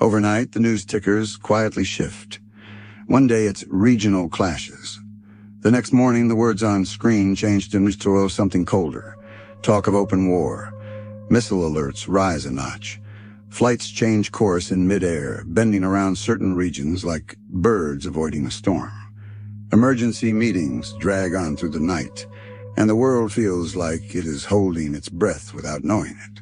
Overnight, the news tickers quietly shift. One day it's regional clashes. The next morning, the words on screen change to something colder. Talk of open war. Missile alerts rise a notch. Flights change course in midair, bending around certain regions like birds avoiding a storm. Emergency meetings drag on through the night, and the world feels like it is holding its breath without knowing it.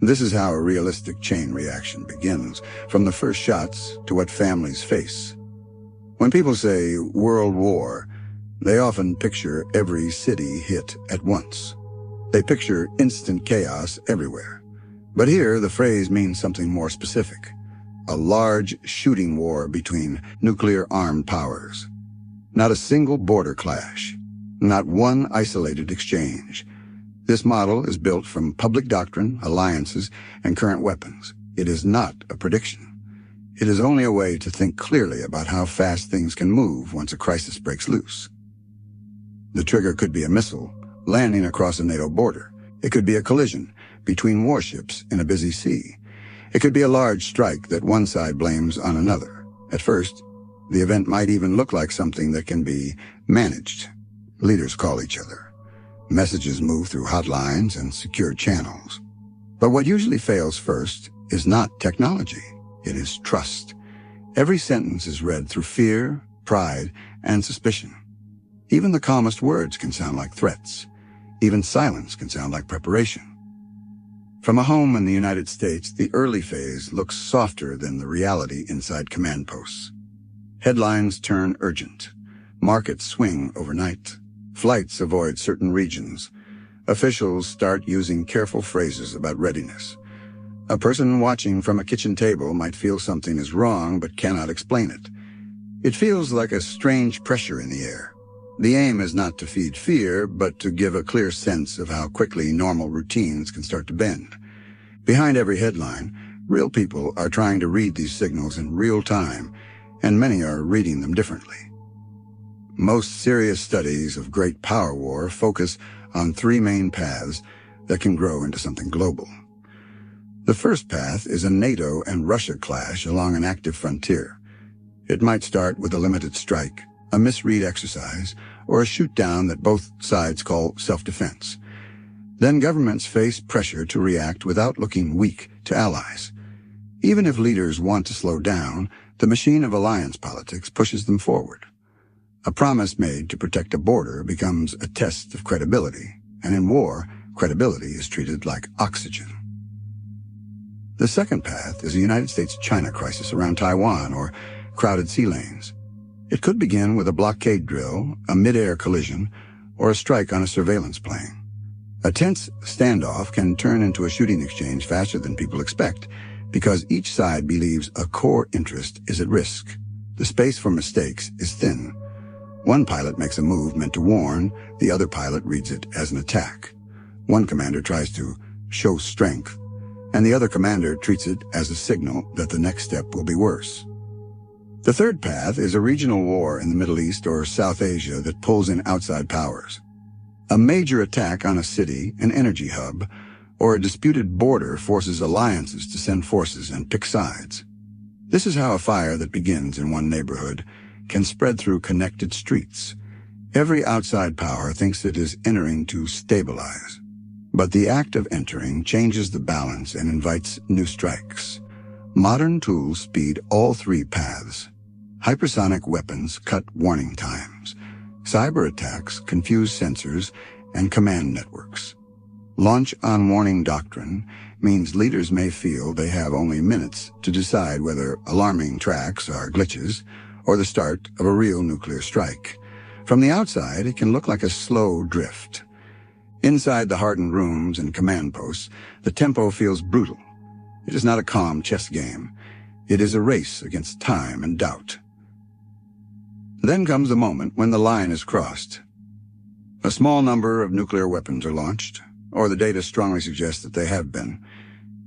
This is how a realistic chain reaction begins, from the first shots to what families face. When people say World War, they often picture every city hit at once. They picture instant chaos everywhere. But here, the phrase means something more specific. A large shooting war between nuclear-armed powers. Not a single border clash. Not one isolated exchange. This model is built from public doctrine, alliances, and current weapons. It is not a prediction. It is only a way to think clearly about how fast things can move once a crisis breaks loose. The trigger could be a missile landing across a NATO border. It could be a collision between warships in a busy sea. It could be a large strike that one side blames on another. At first, the event might even look like something that can be managed. Leaders call each other. Messages move through hotlines and secure channels. But what usually fails first is not technology. It is trust. Every sentence is read through fear, pride, and suspicion. Even the calmest words can sound like threats. Even silence can sound like preparation. From a home in the United States, the early phase looks softer than the reality inside command posts. Headlines turn urgent. Markets swing overnight. Flights avoid certain regions. Officials start using careful phrases about readiness. A person watching from a kitchen table might feel something is wrong but cannot explain it. It feels like a strange pressure in the air. The aim is not to feed fear, but to give a clear sense of how quickly normal routines can start to bend. Behind every headline, real people are trying to read these signals in real time, and many are reading them differently. Most serious studies of great power war focus on three main paths that can grow into something global. The first path is a NATO and Russia clash along an active frontier. It might start with a limited strike, a misread exercise, or a shoot-down that both sides call self-defense. Then governments face pressure to react without looking weak to allies. Even if leaders want to slow down, the machine of alliance politics pushes them forward. A promise made to protect a border becomes a test of credibility, and in war, credibility is treated like oxygen. The second path is a United States-China crisis around Taiwan or crowded sea lanes. It could begin with a blockade drill, a mid-air collision, or a strike on a surveillance plane. A tense standoff can turn into a shooting exchange faster than people expect, because each side believes a core interest is at risk. The space for mistakes is thin. One pilot makes a move meant to warn, the other pilot reads it as an attack. One commander tries to show strength, and the other commander treats it as a signal that the next step will be worse. The third path is a regional war in the Middle East or South Asia that pulls in outside powers. A major attack on a city, an energy hub, or a disputed border forces alliances to send forces and pick sides. This is how a fire that begins in one neighborhood can spread through connected streets. Every outside power thinks it is entering to stabilize. But the act of entering changes the balance and invites new strikes. Modern tools speed all three paths. Hypersonic weapons cut warning times. Cyber attacks confuse sensors and command networks. Launch on warning doctrine means leaders may feel they have only minutes to decide whether alarming tracks are glitches or the start of a real nuclear strike. From the outside, it can look like a slow drift. Inside the hardened rooms and command posts, the tempo feels brutal. It is not a calm chess game. It is a race against time and doubt. Then comes the moment when the line is crossed. A small number of nuclear weapons are launched, or the data strongly suggests that they have been.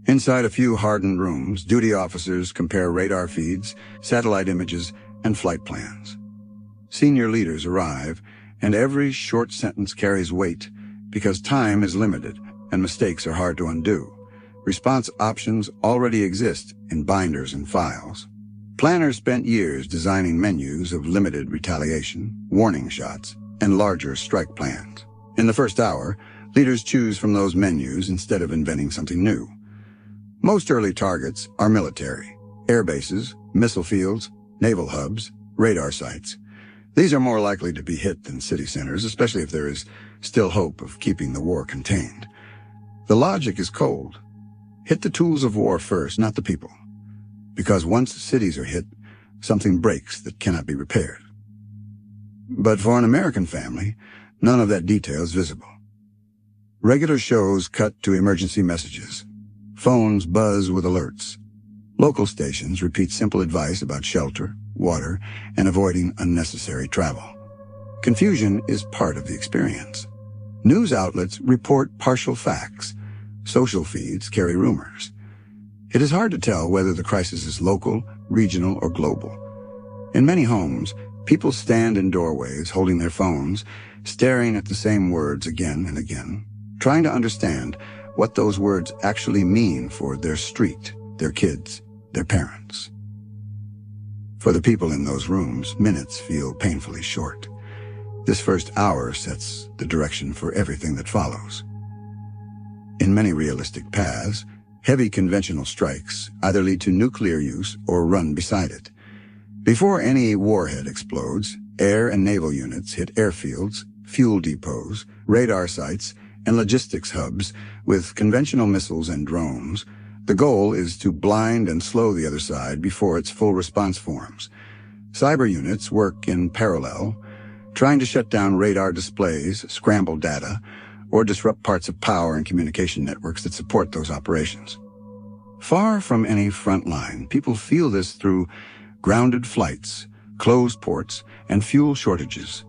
Inside a few hardened rooms, duty officers compare radar feeds, satellite images, and flight plans. Senior leaders arrive, and every short sentence carries weight because time is limited and mistakes are hard to undo. Response options already exist in binders and files. Planners spent years designing menus of limited retaliation, warning shots, and larger strike plans. In the first hour, leaders choose from those menus instead of inventing something new. Most early targets are military: air bases, missile fields, naval hubs, radar sites. These are more likely to be hit than city centers, especially if there is still hope of keeping the war contained. The logic is cold. Hit the tools of war first, not the people. Because once cities are hit, something breaks that cannot be repaired. But for an American family, none of that detail is visible. Regular shows cut to emergency messages. Phones buzz with alerts. Local stations repeat simple advice about shelter, water, and avoiding unnecessary travel. Confusion is part of the experience. News outlets report partial facts. Social feeds carry rumors. It is hard to tell whether the crisis is local, regional, or global. In many homes, people stand in doorways holding their phones, staring at the same words again and again, trying to understand what those words actually mean for their street, their kids, their parents. For the people in those rooms, minutes feel painfully short. This first hour sets the direction for everything that follows. In many realistic paths, heavy conventional strikes either lead to nuclear use or run beside it. Before any warhead explodes, air and naval units hit airfields, fuel depots, radar sites, and logistics hubs with conventional missiles and drones. The goal is to blind and slow the other side before its full response forms. Cyber units work in parallel, trying to shut down radar displays, scramble data, or disrupt parts of power and communication networks that support those operations. Far from any front line, people feel this through grounded flights, closed ports, and fuel shortages.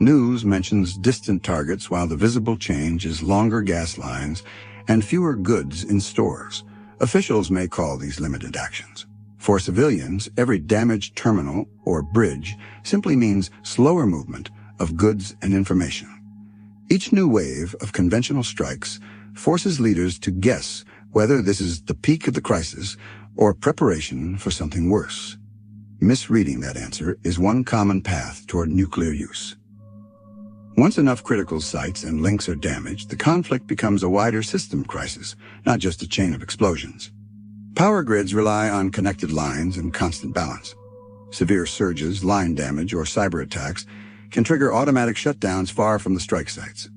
News mentions distant targets while the visible change is longer gas lines and fewer goods in stores. Officials may call these limited actions. For civilians, every damaged terminal or bridge simply means slower movement of goods and information. Each new wave of conventional strikes forces leaders to guess whether this is the peak of the crisis or preparation for something worse. Misreading that answer is one common path toward nuclear use. Once enough critical sites and links are damaged, the conflict becomes a wider system crisis, not just a chain of explosions. Power grids rely on connected lines and constant balance. Severe surges, line damage, or cyber attacks can trigger automatic shutdowns far from the strike sites.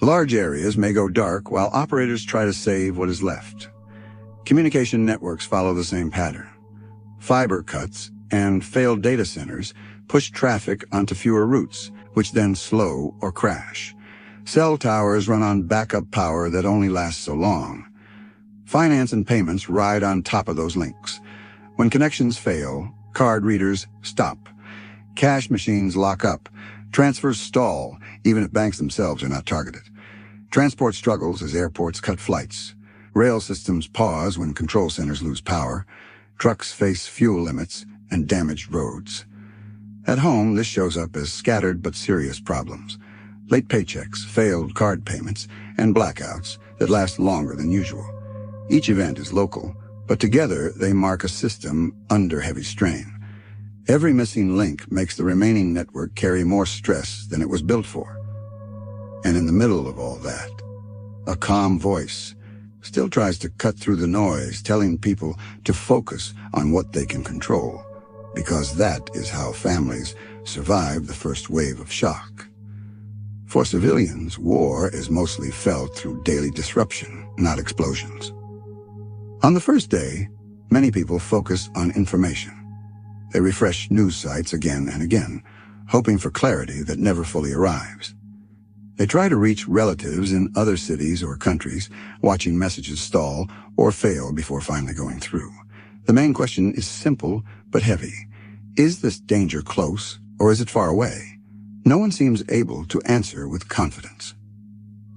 Large areas may go dark while operators try to save what is left. Communication networks follow the same pattern. Fiber cuts and failed data centers push traffic onto fewer routes, which then slow or crash. Cell towers run on backup power that only lasts so long. Finance and payments ride on top of those links. When connections fail, card readers stop. Cash machines lock up. Transfers stall, even if banks themselves are not targeted. Transport struggles as airports cut flights. Rail systems pause when control centers lose power. Trucks face fuel limits and damaged roads. At home, this shows up as scattered but serious problems. Late paychecks, failed card payments, and blackouts that last longer than usual. Each event is local, but together they mark a system under heavy strain. Every missing link makes the remaining network carry more stress than it was built for. And in the middle of all that, a calm voice still tries to cut through the noise, telling people to focus on what they can control, because that is how families survive the first wave of shock. For civilians, war is mostly felt through daily disruption, not explosions. On the first day, many people focus on information. They refresh news sites again and again, hoping for clarity that never fully arrives. They try to reach relatives in other cities or countries, watching messages stall or fail before finally going through. The main question is simple but heavy. Is this danger close, or is it far away? No one seems able to answer with confidence.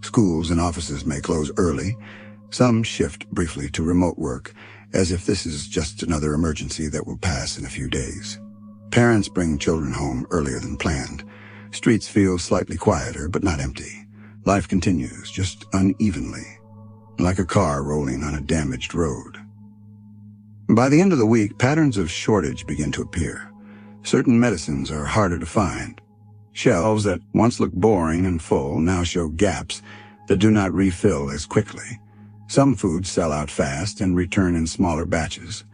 Schools and offices may close early. Some shift briefly to remote work, as if this is just another emergency that will pass in a few days. Parents bring children home earlier than planned. Streets feel slightly quieter, but not empty. Life continues, just unevenly. like a car rolling on a damaged road. By the end of the week, patterns of shortage begin to appear. Certain medicines are harder to find. Shelves that once looked boring and full now show gaps that do not refill as quickly. Some foods sell out fast and return in smaller batches.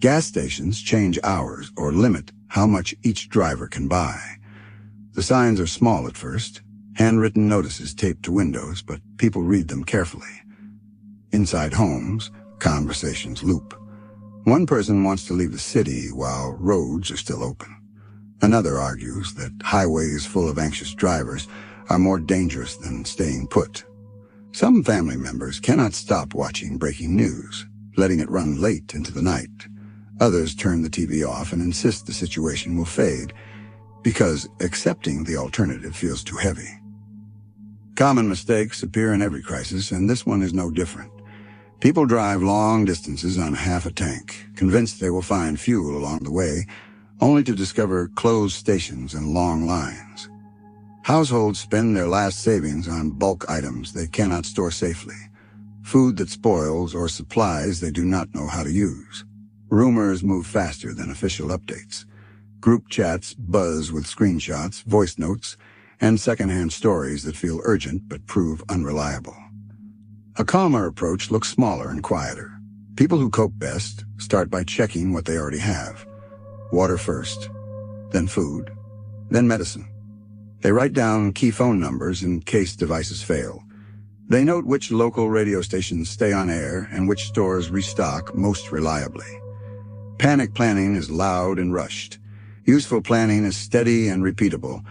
Gas stations change hours or limit how much each driver can buy. The signs are small at first, handwritten notices taped to windows, but people read them carefully. Inside homes, conversations loop. One person wants to leave the city while roads are still open. Another argues that highways full of anxious drivers are more dangerous than staying put. Some family members cannot stop watching breaking news, letting it run late into the night. Others turn the TV off and insist the situation will fade, because accepting the alternative feels too heavy. Common mistakes appear in every crisis, and this one is no different. People drive long distances on half a tank, convinced they will find fuel along the way, only to discover closed stations and long lines. Households spend their last savings on bulk items they cannot store safely, food that spoils or supplies they do not know how to use. Rumors move faster than official updates. Group chats buzz with screenshots, voice notes, and secondhand stories that feel urgent but prove unreliable. A calmer approach looks smaller and quieter. People who cope best start by checking what they already have. Water first, then food, then medicine. They write down key phone numbers in case devices fail. They note which local radio stations stay on air and which stores restock most reliably. Panic planning is loud and rushed. Useful planning is steady and repeatable.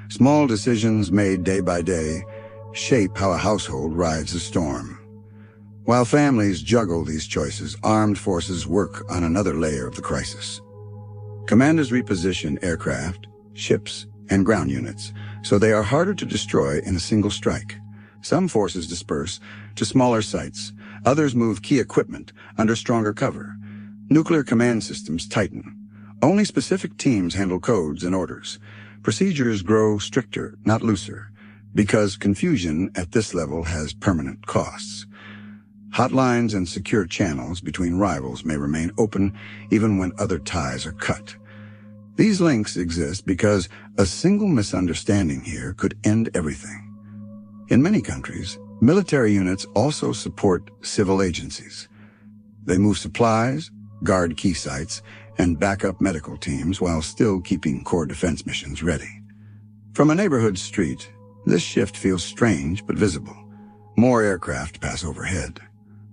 Small decisions made day by day shape how a household rides the storm. While families juggle these choices, armed forces work on another layer of the crisis. Commanders reposition aircraft, ships, and ground units, so they are harder to destroy in a single strike. Some forces disperse to smaller sites. Others move key equipment under stronger cover. Nuclear command systems tighten. Only specific teams handle codes and orders. Procedures grow stricter, not looser, because confusion at this level has permanent costs. Hotlines and secure channels between rivals may remain open even when other ties are cut. These links exist because a single misunderstanding here could end everything. In many countries, military units also support civil agencies. They move supplies, guard key sites, and back up medical teams while still keeping core defense missions ready. From a neighborhood street, this shift feels strange but visible. More aircraft pass overhead.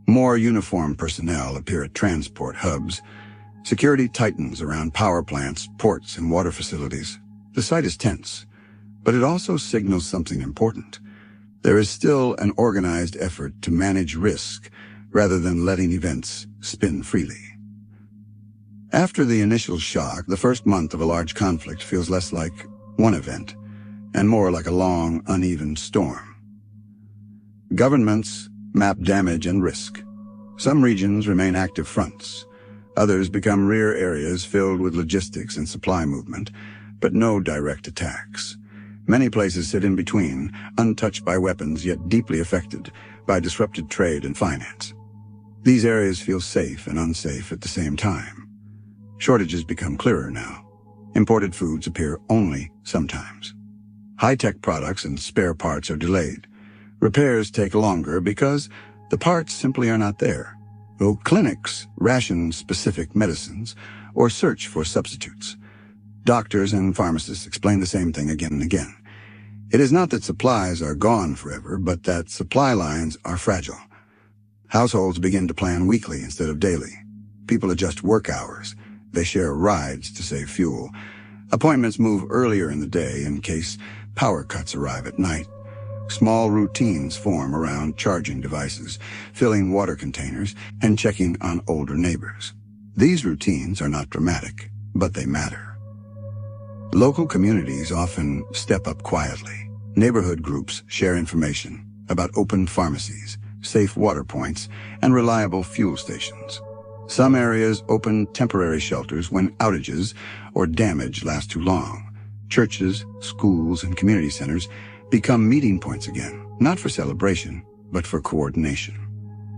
More uniformed personnel appear at transport hubs. Security tightens around power plants, ports, and water facilities. The sight is tense, but it also signals something important. There is still an organized effort to manage risk rather than letting events spin freely. After the initial shock, the first month of a large conflict feels less like one event and more like a long, uneven storm. Governments map damage and risk. Some regions remain active fronts. Others become rear areas filled with logistics and supply movement, but no direct attacks. Many places sit in between, untouched by weapons yet deeply affected by disrupted trade and finance. These areas feel safe and unsafe at the same time. Shortages become clearer now. Imported foods appear only sometimes. High-tech products and spare parts are delayed. Repairs take longer because the parts simply are not there, though clinics ration specific medicines or search for substitutes. Doctors and pharmacists explain the same thing again and again. It is not that supplies are gone forever, but that supply lines are fragile. Households begin to plan weekly instead of daily. People adjust work hours. They share rides to save fuel. Appointments move earlier in the day in case power cuts arrive at night. Small routines form around charging devices, filling water containers, and checking on older neighbors. These routines are not dramatic, but they matter. Local communities often step up quietly. Neighborhood groups share information about open pharmacies, safe water points, and reliable fuel stations. Some areas open temporary shelters when outages or damage last too long. Churches, schools, and community centers become meeting points again, not for celebration, but for coordination.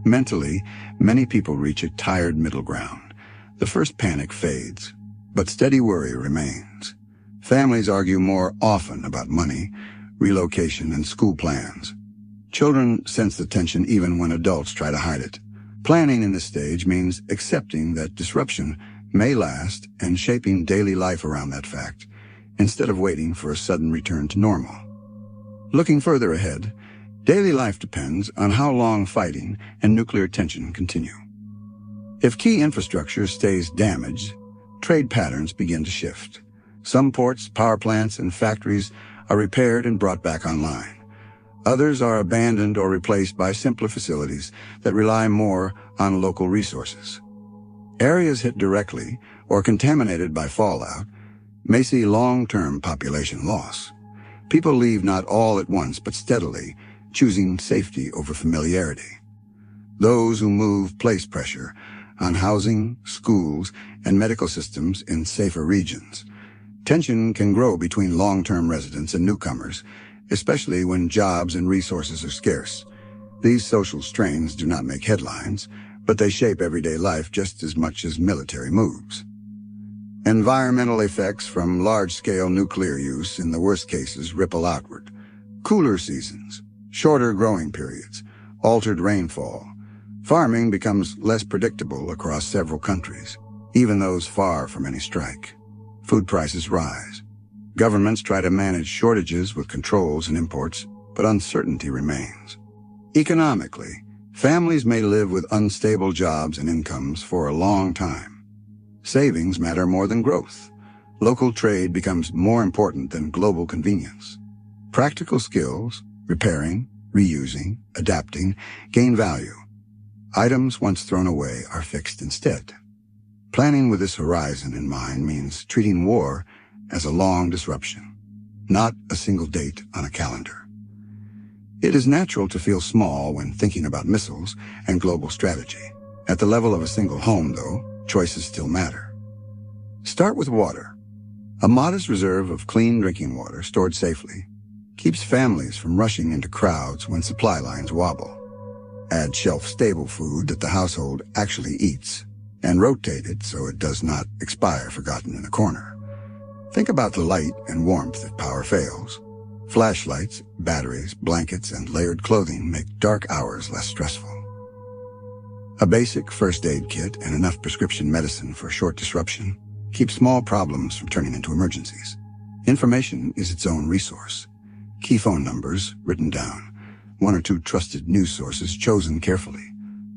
Mentally, many people reach a tired middle ground. The first panic fades, but steady worry remains. Families argue more often about money, relocation, and school plans. Children sense the tension even when adults try to hide it. Planning in this stage means accepting that disruption may last and shaping daily life around that fact, instead of waiting for a sudden return to normal. Looking further ahead, daily life depends on how long fighting and nuclear tension continue. If key infrastructure stays damaged, trade patterns begin to shift. Some ports, power plants, and factories are repaired and brought back online. Others are abandoned or replaced by simpler facilities that rely more on local resources. Areas hit directly or contaminated by fallout may see long-term population loss. People leave not all at once, but steadily, choosing safety over familiarity. Those who move place pressure on housing, schools, and medical systems in safer regions. Tension can grow between long-term residents and newcomers, especially when jobs and resources are scarce. These social strains do not make headlines, but they shape everyday life just as much as military moves. Environmental effects from large-scale nuclear use in the worst cases ripple outward. Cooler seasons, shorter growing periods, altered rainfall. Farming becomes less predictable across several countries, even those far from any strike. Food prices rise. Governments try to manage shortages with controls and imports, but uncertainty remains. Economically, families may live with unstable jobs and incomes for a long time. Savings matter more than growth. Local trade becomes more important than global convenience. Practical skills, repairing, reusing, adapting, gain value. Items once thrown away are fixed instead. Planning with this horizon in mind means treating war as a long disruption, not a single date on a calendar. It is natural to feel small when thinking about missiles and global strategy. At the level of a single home, though, choices still matter. Start with water. A modest reserve of clean drinking water stored safely keeps families from rushing into crowds when supply lines wobble. Add shelf-stable food that the household actually eats, and rotate it so it does not expire forgotten in a corner. Think about the light and warmth if power fails. Flashlights, batteries, blankets, and layered clothing make dark hours less stressful. A basic first aid kit and enough prescription medicine for a short disruption keep small problems from turning into emergencies. Information is its own resource. Key phone numbers written down, 1 or 2 trusted news sources chosen carefully,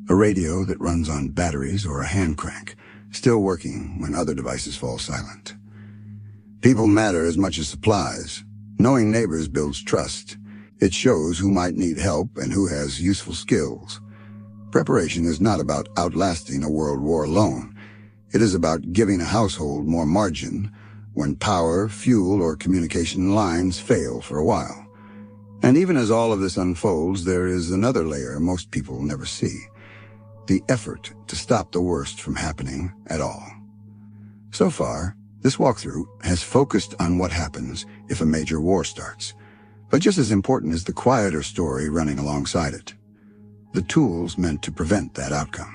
a radio that runs on batteries or a hand crank, still working when other devices fall silent. People matter as much as supplies. Knowing neighbors builds trust. It shows who might need help and who has useful skills. Preparation is not about outlasting a world war alone. It is about giving a household more margin when power, fuel, or communication lines fail for a while. And even as all of this unfolds, there is another layer most people never see. The effort to stop the worst from happening at all. So far, this walkthrough has focused on what happens if a major war starts, but just as important is the quieter story running alongside it. The tools meant to prevent that outcome.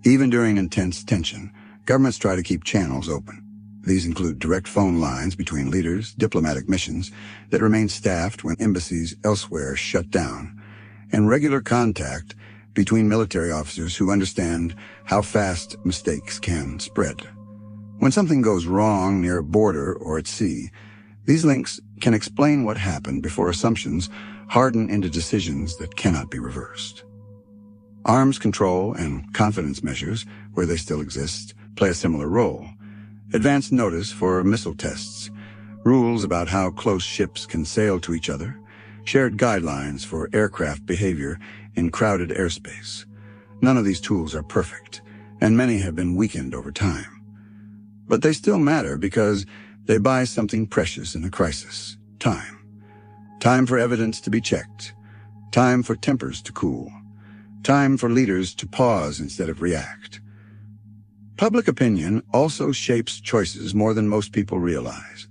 Even during intense tension, governments try to keep channels open. These include direct phone lines between leaders, diplomatic missions that remain staffed when embassies elsewhere shut down, and regular contact between military officers who understand how fast mistakes can spread. When something goes wrong near a border or at sea, these links can explain what happened before assumptions harden into decisions that cannot be reversed. Arms control and confidence measures, where they still exist, play a similar role. Advance notice for missile tests, rules about how close ships can sail to each other, shared guidelines for aircraft behavior in crowded airspace. None of these tools are perfect, and many have been weakened over time. But they still matter because they buy something precious in a crisis: time. Time for evidence to be checked. Time for tempers to cool. Time for leaders to pause instead of react. Public opinion also shapes choices more than most people realize.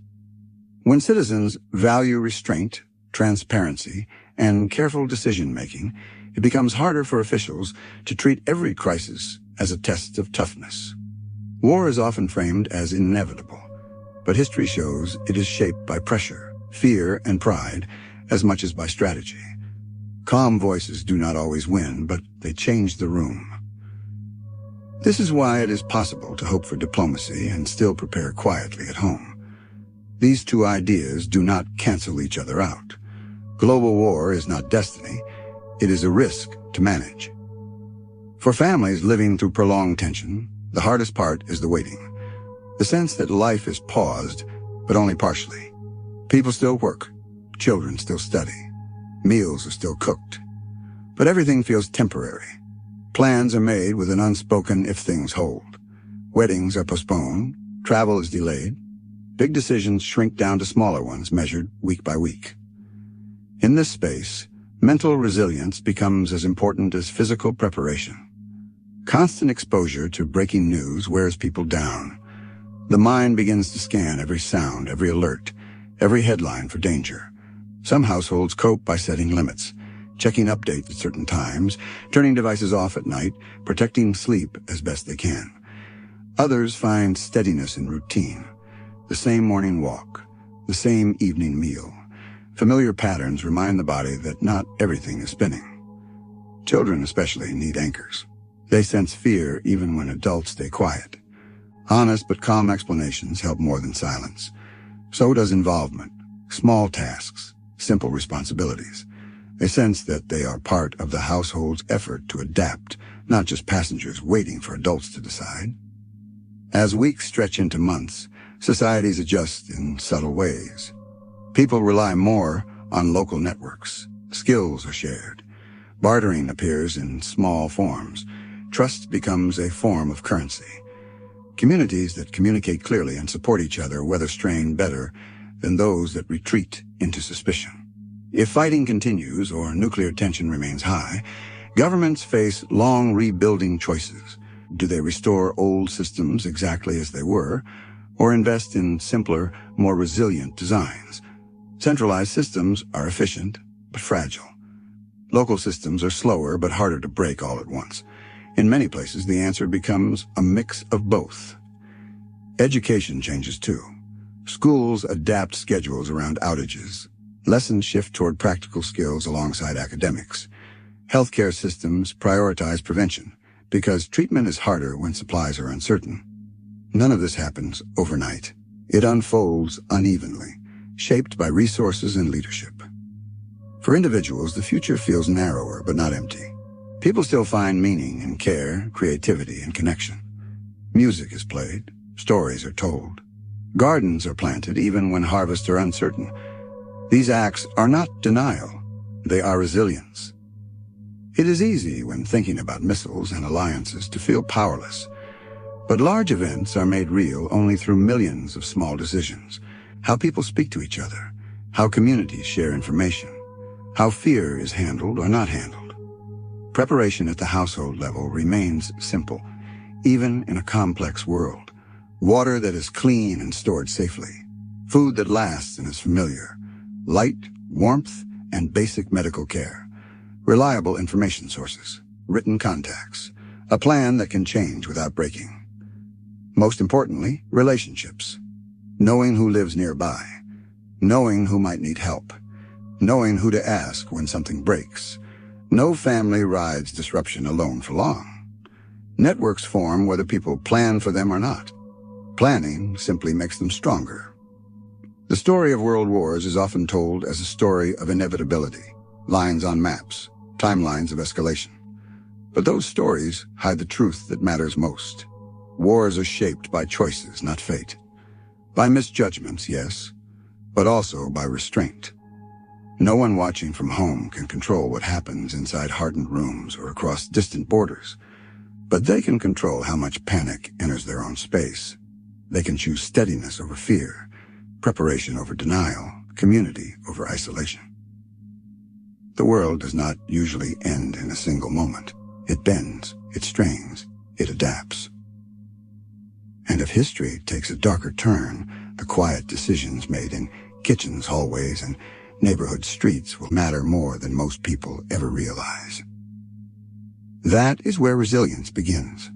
When citizens value restraint, transparency, and careful decision-making, it becomes harder for officials to treat every crisis as a test of toughness. War is often framed as inevitable, but history shows it is shaped by pressure, fear, and pride as much as by strategy. Calm voices do not always win, but they change the room. This is why it is possible to hope for diplomacy and still prepare quietly at home. These two ideas do not cancel each other out. Global war is not destiny, it is a risk to manage. For families living through prolonged tension, the hardest part is the waiting. The sense that life is paused, but only partially. People still work, children still study, meals are still cooked. But everything feels temporary. Plans are made with an unspoken if things hold. Weddings are postponed, travel is delayed. Big decisions shrink down to smaller ones measured week by week. In this space, mental resilience becomes as important as physical preparation. Constant exposure to breaking news wears people down. The mind begins to scan every sound, every alert, every headline for danger. Some households cope by setting limits, checking updates at certain times, turning devices off at night, protecting sleep as best they can. Others find steadiness in routine. The same morning walk, the same evening meal. Familiar patterns remind the body that not everything is spinning. Children especially need anchors. They sense fear even when adults stay quiet. Honest but calm explanations help more than silence. So does involvement, small tasks, simple responsibilities. They sense that they are part of the household's effort to adapt, not just passengers waiting for adults to decide. As weeks stretch into months, societies adjust in subtle ways. People rely more on local networks. Skills are shared. Bartering appears in small forms. Trust becomes a form of currency. Communities that communicate clearly and support each other weather strain better than those that retreat into suspicion. If fighting continues or nuclear tension remains high, governments face long rebuilding choices. Do they restore old systems exactly as they were, or invest in simpler, more resilient designs? Centralized systems are efficient, but fragile. Local systems are slower, but harder to break all at once. In many places, the answer becomes a mix of both. Education changes too. Schools adapt schedules around outages. Lessons shift toward practical skills alongside academics. Healthcare systems prioritize prevention, because treatment is harder when supplies are uncertain. None of this happens overnight. It unfolds unevenly, shaped by resources and leadership. For individuals, the future feels narrower but not empty. People still find meaning in care, creativity, and connection. Music is played, stories are told. Gardens are planted even when harvests are uncertain. These acts are not denial, they are resilience. It is easy when thinking about missiles and alliances to feel powerless. But large events are made real only through millions of small decisions. How people speak to each other, how communities share information, how fear is handled or not handled. Preparation at the household level remains simple, even in a complex world. Water that is clean and stored safely, food that lasts and is familiar, light, warmth, and basic medical care, reliable information sources, written contacts, a plan that can change without breaking. Most importantly, relationships. Knowing who lives nearby, knowing who might need help, knowing who to ask when something breaks. No family rides disruption alone for long. Networks form whether people plan for them or not. Planning simply makes them stronger. The story of world wars is often told as a story of inevitability, lines on maps, timelines of escalation. But those stories hide the truth that matters most. Wars are shaped by choices, not fate. By misjudgments, yes, but also by restraint. No one watching from home can control what happens inside hardened rooms or across distant borders, but they can control how much panic enters their own space. They can choose steadiness over fear, preparation over denial, community over isolation. The world does not usually end in a single moment. It bends, it strains, it adapts. And if history takes a darker turn, the quiet decisions made in kitchens, hallways, and neighborhood streets will matter more than most people ever realize. That is where resilience begins.